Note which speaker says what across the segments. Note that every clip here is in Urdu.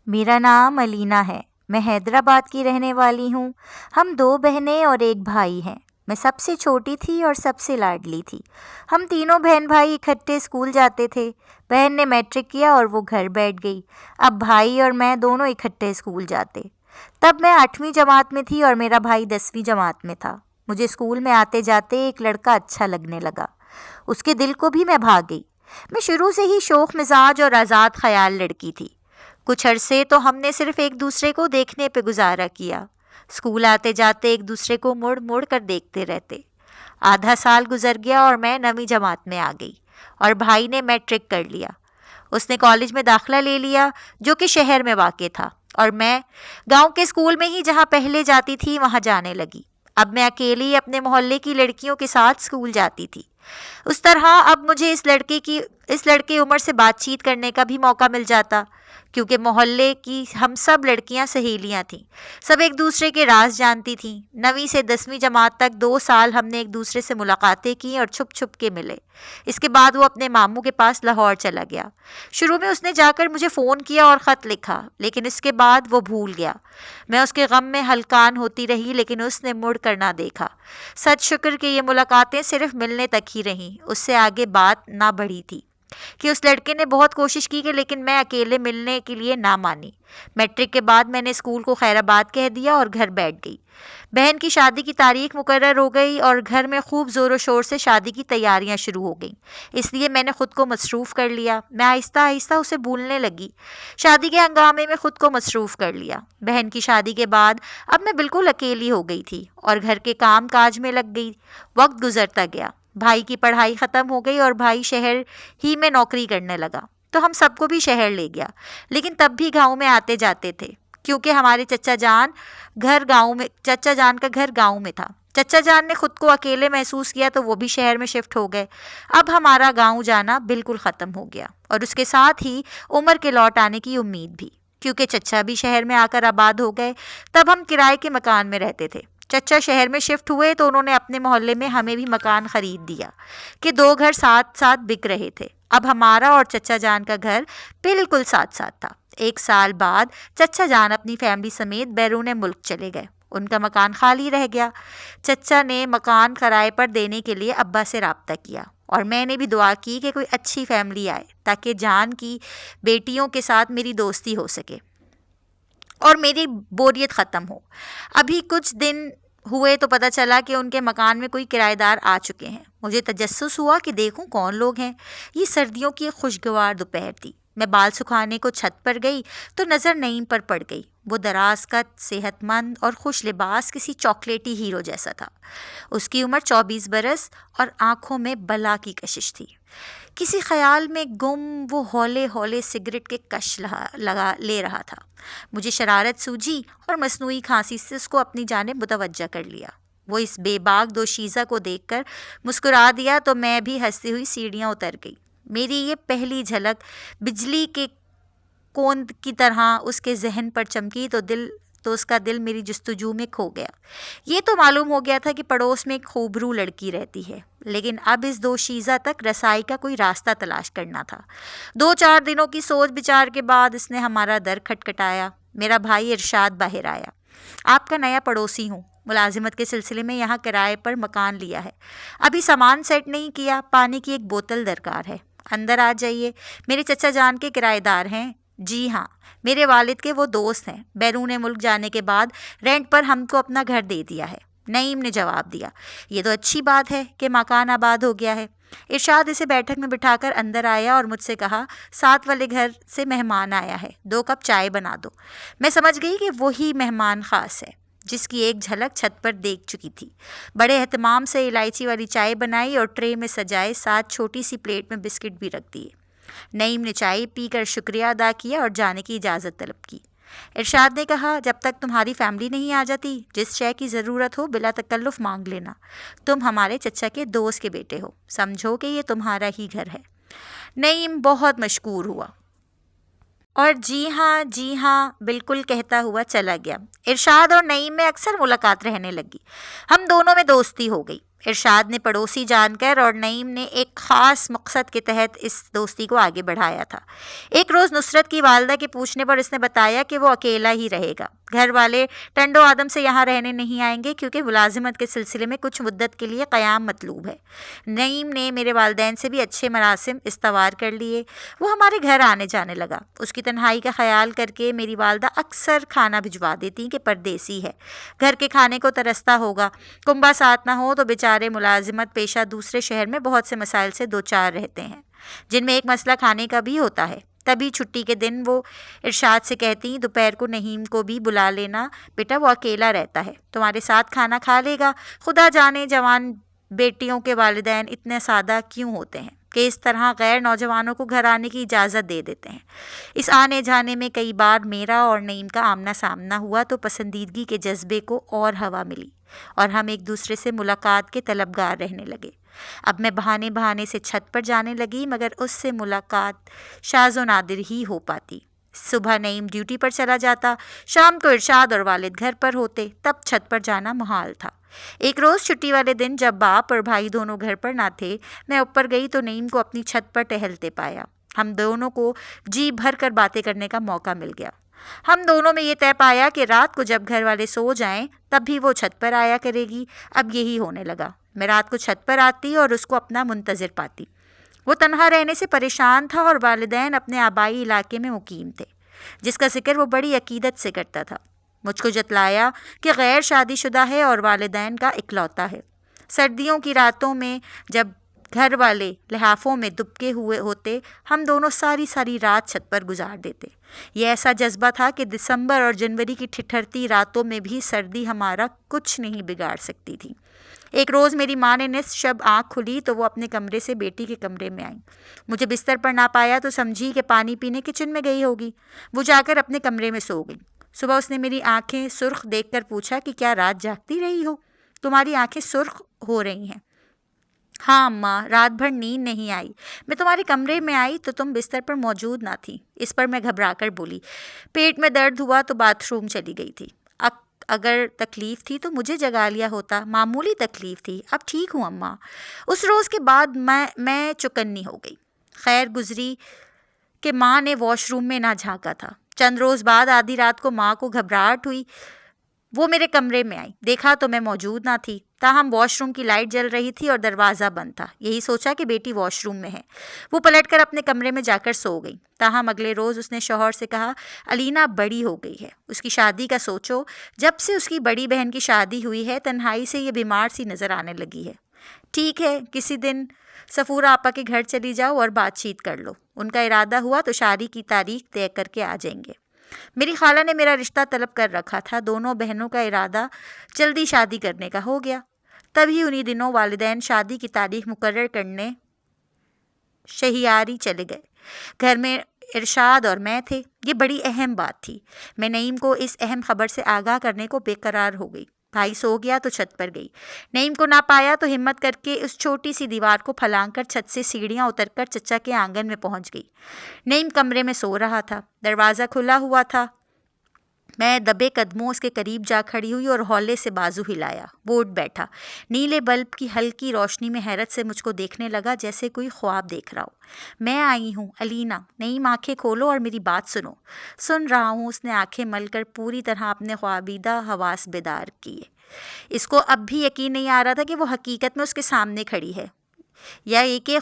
Speaker 1: میرا نام علینا ہے، میں حیدرآباد کی رہنے والی ہوں۔ ہم 2 بہنیں اور ایک بھائی ہیں۔ میں سب سے چھوٹی تھی اور سب سے لاڈلی تھی۔ ہم تینوں بہن بھائی اکٹھے اسکول جاتے تھے۔ بہن نے میٹرک کیا اور وہ گھر بیٹھ گئی۔ اب بھائی اور میں دونوں اکٹھے اسکول جاتے۔ تب میں 8ویں جماعت میں تھی اور میرا بھائی 10ویں جماعت میں تھا۔ مجھے اسکول میں آتے جاتے ایک لڑکا اچھا لگنے لگا۔ اس کے دل کو بھی میں بھا گئی۔ میں شروع سے ہی شوخ مزاج اور آزاد خیال لڑکی تھی۔ کچھ عرصے تو ہم نے صرف ایک دوسرے کو دیکھنے پہ گزارا کیا۔ اسکول آتے جاتے ایک دوسرے کو مڑ مڑ کر دیکھتے رہتے۔ آدھا سال گزر گیا اور میں 9ویں جماعت میں آ گئی اور بھائی نے میٹرک کر لیا۔ اس نے کالج میں داخلہ لے لیا جو کہ شہر میں واقع تھا، اور میں گاؤں کے اسکول میں ہی جہاں پہلے جاتی تھی وہاں جانے لگی۔ اب میں اکیلی اپنے محلے کی لڑکیوں کے ساتھ اسکول جاتی تھی۔ اس طرح اب مجھے اس لڑکے عمر سے بات چیت کرنے کا بھی موقع مل جاتا، کیونکہ محلے کی ہم سب لڑکیاں سہیلیاں تھیں۔ سب ایک دوسرے کے راز جانتی تھیں۔ 9ویں سے 10ویں جماعت تک 2 سال ہم نے ایک دوسرے سے ملاقاتیں کی اور چھپ چھپ کے ملے۔ اس کے بعد وہ اپنے ماموں کے پاس لاہور چلا گیا۔ شروع میں اس نے جا کر مجھے فون کیا اور خط لکھا، لیکن اس کے بعد وہ بھول گیا۔ میں اس کے غم میں ہلکان ہوتی رہی، لیکن اس نے مڑ کر نہ دیکھا۔ سچ شکر کہ یہ ملاقاتیں صرف ملنے تک ہی رہیں، اس سے آگے بات نہ بڑھی تھی کہ اس لڑکے نے بہت کوشش کی لیکن میں اکیلے ملنے کے لیے نہ مانی۔ میٹرک کے بعد میں نے اسکول کو خیر آباد کہہ دیا اور گھر بیٹھ گئی۔ بہن کی شادی کی تاریخ مقرر ہو گئی اور گھر میں خوب زور و شور سے شادی کی تیاریاں شروع ہو گئیں۔ اس لیے میں نے خود کو مصروف کر لیا۔ میں آہستہ آہستہ اسے بھولنے لگی۔ شادی کے ہنگامے میں خود کو مصروف کر لیا۔ بہن کی شادی کے بعد اب میں بالکل اکیلی ہو گئی تھی اور گھر کے کام کاج میں لگ گئی۔ وقت گزرتا گیا۔ بھائی کی پڑھائی ختم ہو گئی اور بھائی شہر ہی میں نوکری کرنے لگا، تو ہم سب کو بھی شہر لے گیا، لیکن تب بھی گاؤں میں آتے جاتے تھے، کیونکہ ہمارے چچا جان کا گھر گاؤں میں تھا۔ چچا جان نے خود کو اکیلے محسوس کیا تو وہ بھی شہر میں شفٹ ہو گئے۔ اب ہمارا گاؤں جانا بالکل ختم ہو گیا اور اس کے ساتھ ہی عمر کے لوٹ آنے کی امید بھی، کیونکہ چچا بھی شہر میں آ کر آباد ہو گئے۔ تب ہم کرائے کے مکان میں رہتے تھے۔ چچا شہر میں شفٹ ہوئے تو انہوں نے اپنے محلے میں ہمیں بھی مکان خرید دیا کہ 2 گھر ساتھ ساتھ بک رہے تھے۔ اب ہمارا اور چچا جان کا گھر بالکل ساتھ ساتھ تھا۔ 1 سال بعد چچا جان اپنی فیملی سمیت بیرون ملک چلے گئے۔ ان کا مکان خالی رہ گیا۔ چچا نے مکان کرائے پر دینے کے لیے ابا سے رابطہ کیا اور میں نے بھی دعا کی کہ کوئی اچھی فیملی آئے تاکہ جان کی بیٹیوں کے ساتھ میری دوستی ہو سکے اور میری بوریت ختم ہو۔ ابھی کچھ دن ہوئے تو پتہ چلا کہ ان کے مکان میں کوئی کرایہ دار آ چکے ہیں۔ مجھے تجسس ہوا کہ دیکھوں کون لوگ ہیں۔ یہ سردیوں کی ایک خوشگوار دوپہر تھی۔ میں بال سکھانے کو چھت پر گئی تو نظر نعیم پر پڑ گئی۔ وہ دراز قد، صحت مند اور خوش لباس کسی چاکلیٹی ہیرو جیسا تھا۔ اس کی عمر 24 برس اور آنکھوں میں بلا کی کشش تھی۔ کسی خیال میں گم وہ ہولے ہولے سگریٹ کے کش لے رہا تھا۔ مجھے شرارت سوجھی اور مصنوعی کھانسی سے اس کو اپنی جانب متوجہ کر لیا۔ وہ اس بے باک دوشیزہ کو دیکھ کر مسکرا دیا تو میں بھی ہنستی ہوئی سیڑھیاں اتر گئی۔ میری یہ پہلی جھلک بجلی کے کوند کی طرح اس کے ذہن پر چمکی تو اس کا دل میری جستجو میں کھو گیا۔ یہ تو معلوم ہو گیا تھا کہ پڑوس میں ایک خوبرو لڑکی رہتی ہے، لیکن اب اس دوشیزہ تک رسائی کا کوئی راستہ تلاش کرنا تھا۔ 2-4 دنوں کی سوچ بچار کے بعد اس نے ہمارا در کھٹکھٹایا۔ میرا بھائی ارشاد باہر آیا۔ آپ کا نیا پڑوسی ہوں، ملازمت کے سلسلے میں یہاں کرائے پر مکان لیا ہے، ابھی سامان سیٹ نہیں کیا، پانی کی ایک بوتل درکار ہے، اندر آ جائیے۔ میرے چچا جان کے کرایہ دار ہیں؟ جی ہاں، میرے والد کے وہ دوست ہیں، بیرون ملک جانے کے بعد رینٹ پر ہم کو اپنا گھر دے دیا ہے۔ نعیم نے جواب دیا۔ یہ تو اچھی بات ہے کہ مکان آباد ہو گیا ہے۔ ارشاد اسے بیٹھک میں بٹھا کر اندر آیا اور مجھ سے کہا، ساتھ والے گھر سے مہمان آیا ہے، 2 کپ چائے بنا دو۔ میں سمجھ گئی کہ وہی مہمان خاص ہے جس کی ایک جھلک چھت پر دیکھ چکی تھی۔ بڑے اہتمام سے الائچی والی چائے بنائی اور ٹرے میں سجائے، ساتھ چھوٹی سی پلیٹ میں بسکٹ بھی رکھ دیے۔ نعیم نے چائے پی کر شکریہ ادا کیا اور جانے کی اجازت طلب کی۔ ارشاد نے کہا، جب تک تمہاری فیملی نہیں آ جاتی، جس شے کی ضرورت ہو بلا تکلف مانگ لینا۔ تم ہمارے چچا کے دوست کے بیٹے ہو، سمجھو کہ یہ تمہارا ہی گھر ہے۔ نعیم بہت مشکور ہوا اور جی ہاں بالکل کہتا ہوا چلا گیا۔ ارشاد اور نعیم میں اکثر ملاقات رہنے لگی۔ ہم دونوں میں دوستی ہو گئی۔ ارشاد نے پڑوسی جان کر اور نعیم نے ایک خاص مقصد کے تحت اس دوستی کو آگے بڑھایا تھا۔ ایک روز نصرت کی والدہ کے پوچھنے پر اس نے بتایا کہ وہ اکیلا ہی رہے گا، گھر والے ٹنڈو آدم سے یہاں رہنے نہیں آئیں گے کیونکہ ملازمت کے سلسلے میں کچھ مدت کے لیے قیام مطلوب ہے۔ نعیم نے میرے والدین سے بھی اچھے مراسم استوار کر لیے، وہ ہمارے گھر آنے جانے لگا۔ اس کی تنہائی کا خیال کر کے میری والدہ اکثر کھانا بھجوا دیتی کہ پردیسی ہے، گھر کے کھانے کو ترستا ہوگا، کنبا ساتھ نہ ہو تو بیچارے ملازمت پیشہ دوسرے شہر میں بہت سے مسائل سے دوچار رہتے ہیں، جن میں ایک مسئلہ کھانے کا بھی ہوتا ہے۔ تبھی چھٹی کے دن وہ ارشاد سے کہتی، دوپہر کو نعیم کو بھی بلا لینا، بیٹا وہ اکیلا رہتا ہے، تمہارے ساتھ کھانا کھا لے گا۔ خدا جانے جوان بیٹیوں کے والدین اتنے سادہ کیوں ہوتے ہیں کہ اس طرح غیر نوجوانوں کو گھر آنے کی اجازت دے دیتے ہیں۔ اس آنے جانے میں کئی بار میرا اور نعیم کا آمنا سامنا ہوا تو پسندیدگی کے جذبے کو اور ہوا ملی اور ہم ایک دوسرے سے ملاقات کے طلبگار رہنے لگے۔ اب میں بہانے سے چھت پر جانے لگی، مگر اس سے ملاقات شاذ و نادر ہی ہو پاتی۔ صبح نعیم ڈیوٹی پر چلا جاتا، شام کو ارشاد اور والد گھر پر ہوتے، تب چھت پر جانا محال تھا۔ ایک روز چھٹی والے دن جب باپ اور بھائی دونوں گھر پر نہ تھے، میں اوپر گئی تو نعیم کو اپنی چھت پر ٹہلتے پایا۔ ہم دونوں کو جی بھر کر باتیں کرنے کا موقع مل گیا۔ ہم دونوں میں یہ طے پایا کہ رات کو جب گھر والے سو جائیں تب بھی وہ چھت پر آیا کرے گی۔ اب یہی ہونے لگا، میں رات کو چھت پر آتی اور اس کو اپنا منتظر پاتی۔ وہ تنہا رہنے سے پریشان تھا اور والدین اپنے آبائی علاقے میں مقیم تھے، جس کا ذکر وہ بڑی عقیدت سے کرتا تھا۔ مجھ کو جتلایا کہ غیر شادی شدہ ہے اور والدین کا اکلوتا ہے۔ سردیوں کی راتوں میں جب گھر والے لحافوں میں دبکے ہوئے ہوتے، ہم دونوں ساری رات چھت پر گزار دیتے۔ یہ ایسا جذبہ تھا کہ دسمبر اور جنوری کی ٹھٹھرتی راتوں میں بھی سردی ہمارا کچھ نہیں بگاڑ سکتی تھی۔ ایک روز میری ماں نے نصف شب آنکھ کھلی تو وہ اپنے کمرے سے بیٹی کے کمرے میں آئیں۔ مجھے بستر پر نہ پایا تو سمجھی کہ پانی پینے کچن میں گئی ہوگی۔ وہ جا کر اپنے کمرے میں سو گئی۔ صبح اس نے میری آنکھیں سرخ دیکھ کر پوچھا کہ کیا رات جاگتی رہی ہو؟ تمہاری آنکھیں سرخ ہو رہی ہیں۔ ہاں اماں، رات بھر نیند نہیں آئی، میں تمہارے کمرے میں آئی تو تم بستر پر موجود نہ تھی۔ اس پر میں گھبرا کر بولی، پیٹ میں درد ہوا تو باتھ روم چلی گئی تھی۔ اگر تکلیف تھی تو مجھے جگا لیا ہوتا، معمولی تکلیف تھی، اب ٹھیک ہوں اماں۔ اس روز کے بعد میں چکنی ہو گئی۔ خیر گزری کہ ماں نے واش روم میں نہ جھانکا تھا۔ چند روز بعد آدھی رات کو ماں کو گھبراہٹ ہوئی، وہ میرے کمرے میں آئی، دیکھا تو میں موجود نہ تھی، تاہم واش روم کی لائٹ جل رہی تھی اور دروازہ بند تھا۔ یہی سوچا کہ بیٹی واش روم میں ہے، وہ پلٹ کر اپنے کمرے میں جا کر سو گئی۔ تاہم اگلے روز اس نے شوہر سے کہا، علینا بڑی ہو گئی ہے، اس کی شادی کا سوچو، جب سے اس کی بڑی بہن کی شادی ہوئی ہے تنہائی سے یہ بیمار سی نظر آنے لگی ہے۔ ٹھیک ہے، کسی دن سفورہ آپا کے گھر چلی جاؤ اور بات چیت کر لو، ان کا ارادہ ہوا تو شادی کی تاریخ طے کر کے آ جائیں گے۔ میری خالہ نے میرا رشتہ طلب کر رکھا تھا، دونوں بہنوں کا ارادہ جلدی شادی کرنے کا ہو گیا۔ تبھی انہی دنوں والدین شادی کی تاریخ مقرر کرنے شہیاری چلے گئے۔ گھر میں ارشاد اور میں تھے۔ یہ بڑی اہم بات تھی۔ میں نعیم کو اس اہم خبر سے آگاہ کرنے کو بے قرار ہو گئی۔ بھائی سو گیا تو چھت پر گئی، نعیم کو نہ پایا تو ہمت کر کے اس چھوٹی سی دیوار کو پھلانگ کر چھت سے سیڑھیاں اتر کر چچا کے آنگن میں پہنچ گئی۔ نعیم کمرے میں سو رہا تھا، دروازہ کھلا ہوا تھا۔ میں دبے قدموں اس کے قریب جا کھڑی ہوئی اور ہولے سے بازو ہلایا۔ وہ اٹھ بیٹھا، نیلے بلب کی ہلکی روشنی میں حیرت سے مجھ کو دیکھنے لگا جیسے کوئی خواب دیکھ رہا ہو۔ میں آئی ہوں علینا، نعیم آنکھیں کھولو اور میری بات سنو۔ سن رہا ہوں، اس نے آنکھیں مل کر پوری طرح اپنے خوابیدہ حواس بیدار کیے۔ اس کو اب بھی یقین نہیں آ رہا تھا کہ وہ حقیقت میں اس کے سامنے کھڑی ہے، یا یہ کہ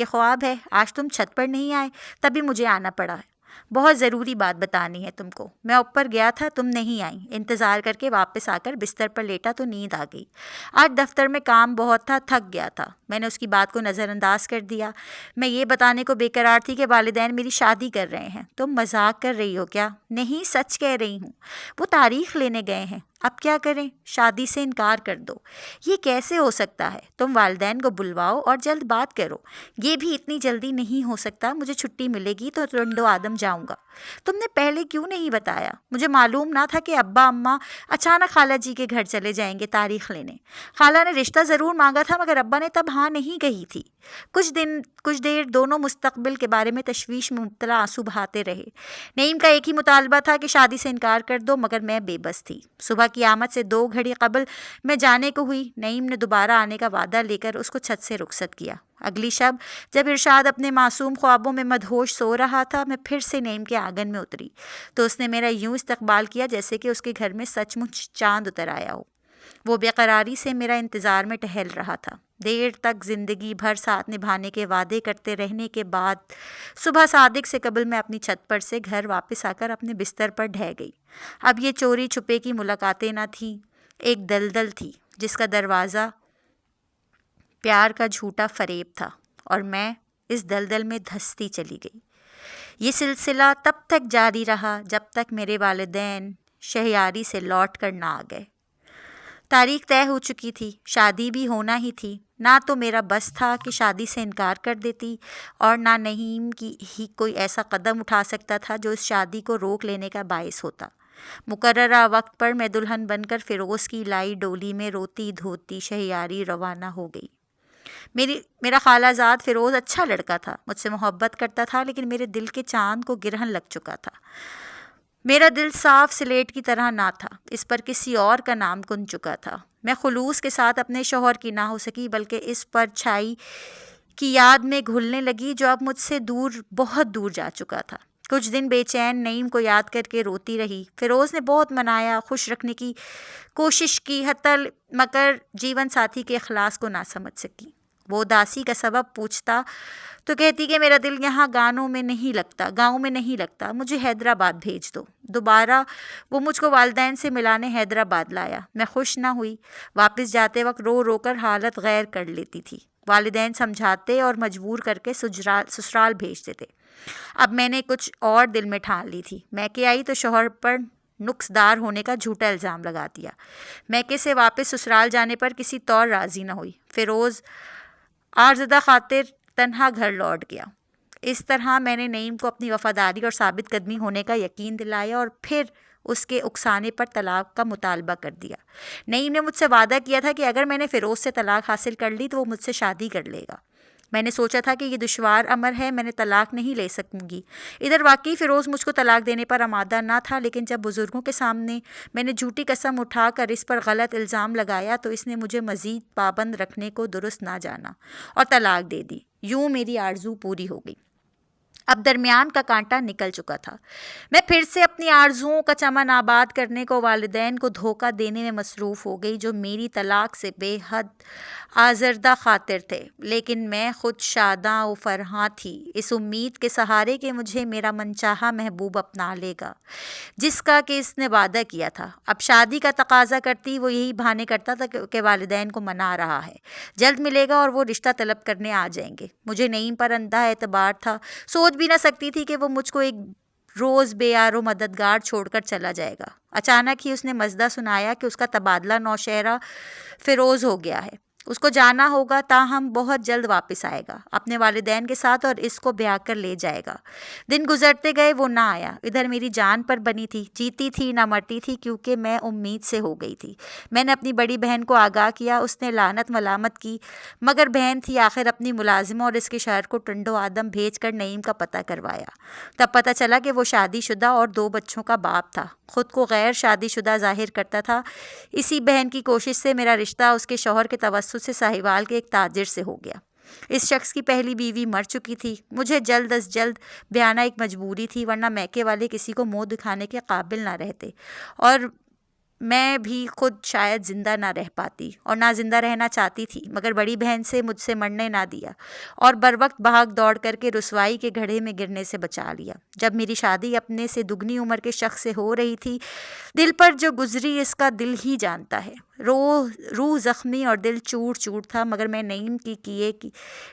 Speaker 1: خواب ہے۔ آج تم چھت پر نہیں آئے، تبھی مجھے آنا پڑا ہے، بہت ضروری بات بتانی ہے تم کو۔ میں اوپر گیا تھا، تم نہیں آئی، انتظار کر کے واپس آ کر بستر پر لیٹا تو نیند آ گئی۔ آج دفتر میں کام بہت تھا، تھک گیا تھا۔ میں نے اس کی بات کو نظر انداز کر دیا۔ میں یہ بتانے کو بے قرار تھی کہ والدین میری شادی کر رہے ہیں۔ تم مذاق کر رہی ہو کیا؟ نہیں، سچ کہہ رہی ہوں، وہ تاریخ لینے گئے ہیں۔ اب کیا کریں؟ شادی سے انکار کر دو۔ یہ کیسے ہو سکتا ہے؟ تم والدین کو بلواؤ اور جلد بات کرو۔ یہ بھی اتنی جلدی نہیں ہو سکتا، مجھے چھٹی ملے گی تو ٹنڈو آدم جاؤں گا۔ تم نے پہلے کیوں نہیں بتایا؟ مجھے معلوم نہ تھا کہ ابا اماں اچانک خالہ جی کے گھر چلے جائیں گے تاریخ لینے۔ خالہ نے رشتہ ضرور مانگا تھا مگر ابا نے تب ہاں نہیں کہی تھی۔ کچھ دیر دونوں مستقبل کے بارے میں تشویش میں مبتلا آنسو بہاتے رہے۔ نعیم کا ایک ہی مطالبہ تھا کہ شادی سے انکار کر دو، مگر میں بے بس تھی۔ صبح کی آمد سے 2 گھڑی قبل میں جانے کو ہوئی، نعیم نے دوبارہ آنے کا وعدہ لے کر اس کو چھت سے رخصت کیا۔ اگلی شب جب ارشاد اپنے معصوم خوابوں میں مدہوش سو رہا تھا، میں پھر سے نعیم کے آنگن میں اتری تو اس نے میرا یوں استقبال کیا جیسے کہ اس کے گھر میں سچ مچ چاند اتر آیا ہو۔ وہ بے قراری سے میرا انتظار میں ٹہل رہا تھا۔ دیر تک زندگی بھر ساتھ نبھانے کے وعدے کرتے رہنے کے بعد صبح صادق سے قبل میں اپنی چھت پر سے گھر واپس آ کر اپنے بستر پر ڈھہ گئی۔ اب یہ چوری چھپے کی ملاقاتیں نہ تھیں، ایک دلدل تھی جس کا دروازہ پیار کا جھوٹا فریب تھا، اور میں اس دلدل میں دھستی چلی گئی۔ یہ سلسلہ تب تک جاری رہا جب تک میرے والدین شہیاری سے لوٹ کر نہ آ گئے۔ تاریخ طے ہو چکی تھی، شادی بھی ہونا ہی تھی۔ نہ تو میرا بس تھا کہ شادی سے انکار کر دیتی، اور نہ نعیم کی ہی کوئی ایسا قدم اٹھا سکتا تھا جو اس شادی کو روک لینے کا باعث ہوتا۔ مقررہ وقت پر میں دلہن بن کر فیروز کی لائی ڈولی میں روتی دھوتی شہیاری روانہ ہو گئی۔ میرا خالہ زاد فیروز اچھا لڑکا تھا، مجھ سے محبت کرتا تھا، لیکن میرے دل کے چاند کو گرہن لگ چکا تھا۔ میرا دل صاف سلیٹ کی طرح نہ تھا، اس پر کسی اور کا نام کن چکا تھا۔ میں خلوص کے ساتھ اپنے شوہر کی نہ ہو سکی، بلکہ اس پر چھائی کی یاد میں گھلنے لگی جو اب مجھ سے دور، بہت دور جا چکا تھا۔ کچھ دن بے چین نعیم کو یاد کر کے روتی رہی۔ فیروز نے بہت منایا، خوش رکھنے کی کوشش کی، حتی مگر جیون ساتھی کے اخلاص کو نہ سمجھ سکی۔ وہ اداسی کا سبب پوچھتا تو کہتی کہ میرا دل یہاں گاؤں میں نہیں لگتا، مجھے حیدرآباد بھیج دو۔ دوبارہ وہ مجھ کو والدین سے ملانے حیدرآباد لایا۔ میں خوش نہ ہوئی، واپس جاتے وقت رو رو کر حالت غیر کر لیتی تھی۔ والدین سمجھاتے اور مجبور کر کے سسرال بھیجتے تھے۔ اب میں نے کچھ اور دل میں ٹھان لی تھی۔ میکے آئی تو شوہر پر نقص دار ہونے کا جھوٹا الزام لگا دیا۔ میکے سے واپس سسرال جانے پر کسی طور راضی نہ ہوئی۔ فیروز آرزدہ خاطر تنہا گھر لوٹ گیا۔ اس طرح میں نے نعیم کو اپنی وفاداری اور ثابت قدمی ہونے کا یقین دلایا اور پھر اس کے اکسانے پر طلاق کا مطالبہ کر دیا۔ نعیم نے مجھ سے وعدہ کیا تھا کہ اگر میں نے فیروز سے طلاق حاصل کر لی تو وہ مجھ سے شادی کر لے گا۔ میں نے سوچا تھا کہ یہ دشوار امر ہے، میں نے طلاق نہیں لے سکوں گی۔ ادھر واقعی فیروز مجھ کو طلاق دینے پر آمادہ نہ تھا، لیکن جب بزرگوں کے سامنے میں نے جھوٹی قسم اٹھا کر اس پر غلط الزام لگایا تو اس نے مجھے مزید پابند رکھنے کو درست نہ جانا اور طلاق دے دی۔ یوں میری آرزو پوری ہو گئی۔ اب درمیان کا کانٹا نکل چکا تھا۔ میں پھر سے اپنی آرزوؤں کا چمن آباد کرنے کو والدین کو دھوکہ دینے میں مصروف ہو گئی، جو میری طلاق سے بے حد آزردہ خاطر تھے، لیکن میں خود شاداں و فرحاں تھی، اس امید کے سہارے کہ مجھے میرا منچاہا محبوب اپنا لے گا، جس کا کہ اس نے وعدہ کیا تھا۔ اب شادی کا تقاضا کرتی وہ یہی بہانے کرتا تھا کہ والدین کو منا رہا ہے، جلد ملے گا اور وہ رشتہ طلب کرنے آ جائیں گے۔ مجھے نعیم پر اندھا اعتبار تھا، سوچ بھی نہ سکتی تھی کہ وہ مجھ کو ایک روز بے یار و مددگار چھوڑ کر چلا جائے گا۔ اچانک ہی اس نے مزدہ سنایا کہ اس کا تبادلہ نوشہرہ فیروز ہو گیا ہے، اس کو جانا ہوگا، تاہم بہت جلد واپس آئے گا اپنے والدین کے ساتھ اور اس کو بیاہ کر لے جائے گا۔ دن گزرتے گئے، وہ نہ آیا۔ ادھر میری جان پر بنی تھی، جیتی تھی نہ مرتی تھی، کیونکہ میں امید سے ہو گئی تھی۔ میں نے اپنی بڑی بہن کو آگاہ کیا، اس نے لعنت ملامت کی، مگر بہن تھی آخر اپنی ملازمہ اور اس کے شوہر کو ٹنڈو آدم بھیج کر نعیم کا پتہ کروایا۔ تب پتہ چلا کہ وہ شادی شدہ اور 2 بچوں کا باپ تھا، خود کو غیر شادی شدہ ظاہر کرتا تھا۔ اسی بہن کی کوشش سے میرا رشتہ اس کے شوہر کے توسط سے ساہیوال کے ایک تاجر سے ہو گیا۔ اس شخص کی پہلی بیوی مر چکی تھی۔ مجھے جلد از جلد بیانا ایک مجبوری تھی، ورنہ میکے والے کسی کو منہ دکھانے کے قابل نہ رہتے اور میں بھی خود شاید زندہ نہ رہ پاتی، اور نہ زندہ رہنا چاہتی تھی، مگر بڑی بہن سے مجھ سے مرنے نہ دیا اور بروقت بھاگ دوڑ کر کے رسوائی کے گڑھے میں گرنے سے بچا لیا۔ جب میری شادی اپنے سے دگنی عمر کے شخص سے ہو رہی تھی، دل پر جو گزری اس کا دل ہی جانتا ہے۔ روح زخمی اور دل چور چور تھا، مگر میں نعیم کی کیے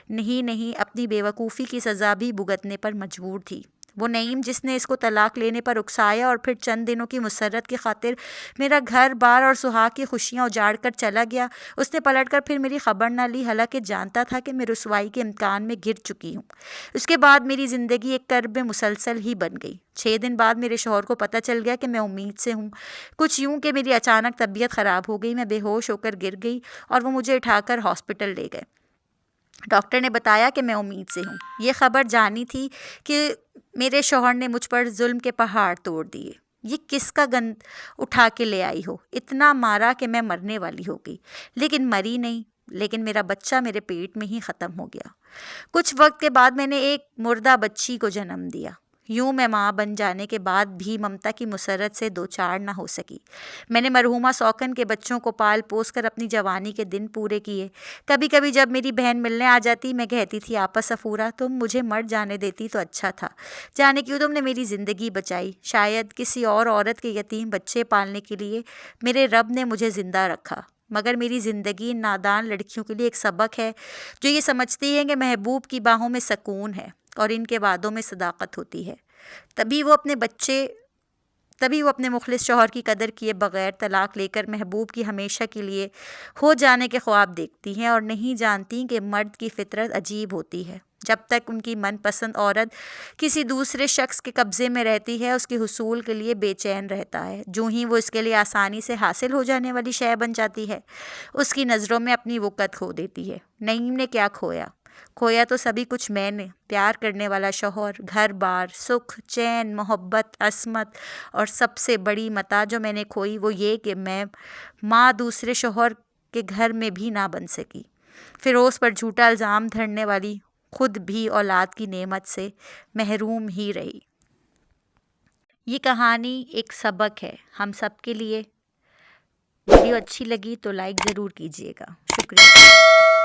Speaker 1: نہیں اپنی بے وقوفی کی سزا بھی بھگتنے پر مجبور تھی۔ وہ نعیم جس نے اس کو طلاق لینے پر اکسایا اور پھر چند دنوں کی مسرت کی خاطر میرا گھر بار اور سہاگ کی خوشیاں اجاڑ کر چلا گیا، اس نے پلٹ کر پھر میری خبر نہ لی، حالانکہ جانتا تھا کہ میں رسوائی کے امتحان میں گر چکی ہوں۔ اس کے بعد میری زندگی ایک کرب مسلسل ہی بن گئی۔ 6 دن بعد میرے شوہر کو پتہ چل گیا کہ میں امید سے ہوں، کچھ یوں کہ میری اچانک طبیعت خراب ہو گئی، میں بے ہوش ہو کر گر گئی اور وہ مجھے اٹھا کر ہاسپٹل لے گئے۔ ڈاکٹر نے بتایا کہ میں امید سے ہوں۔ یہ خبر جانی تھی کہ میرے شوہر نے مجھ پر ظلم کے پہاڑ توڑ دیے۔ یہ کس کا گند اٹھا کے لے آئی ہو، اتنا مارا کہ میں مرنے والی ہو گئی، لیکن مری نہیں، لیکن میرا بچہ میرے پیٹ میں ہی ختم ہو گیا۔ کچھ وقت کے بعد میں نے ایک مردہ بچی کو جنم دیا۔ یوں میں ماں بن جانے کے بعد بھی ممتا کی مسرت سے دوچار نہ ہو سکی۔ میں نے مرحومہ سوکن کے بچوں کو پال پوس کر اپنی جوانی کے دن پورے کیے۔ کبھی کبھی جب میری بہن ملنے آ جاتی میں کہتی تھی آپا صفورہ تم مجھے مر جانے دیتی تو اچھا تھا، جانے کیوں تم نے میری زندگی بچائی، شاید کسی اور عورت کے یتیم بچے پالنے کے لیے میرے رب نے مجھے زندہ رکھا، مگر میری زندگی ان نادان لڑکیوں کے لیے ایک سبق ہے جو یہ سمجھتی ہیں کہ محبوب کی باہوں میں سکون ہے اور ان کے وعدوں میں صداقت ہوتی ہے۔ تبھی وہ اپنے مخلص شوہر کی قدر کیے بغیر طلاق لے کر محبوب کی ہمیشہ کے لیے ہو جانے کے خواب دیکھتی ہیں اور نہیں جانتی کہ مرد کی فطرت عجیب ہوتی ہے۔ جب تک ان کی من پسند عورت کسی دوسرے شخص کے قبضے میں رہتی ہے اس کے حصول کے لیے بے چین رہتا ہے، جو ہی وہ اس کے لیے آسانی سے حاصل ہو جانے والی شے بن جاتی ہے اس کی نظروں میں اپنی وقت کھو دیتی ہے۔ نعیم نے کیا کھویا؟ کھویا تو سبھی کچھ میں نے، پیار کرنے والا شوہر، گھر بار، سکھ، چین، محبت، عصمت، اور سب سے بڑی متاع جو میں نے کھوئی وہ یہ کہ میں ماں دوسرے شوہر کے گھر میں بھی نہ بن سکی۔ فیروز پر جھوٹا الزام دھرنے والی خود بھی اولاد کی نعمت سے محروم ہی رہی۔ یہ کہانی ایک سبق ہے ہم سب کے لیے۔ ویڈیو اچھی لگی تو لائک ضرور کیجیے گا۔ شکریہ۔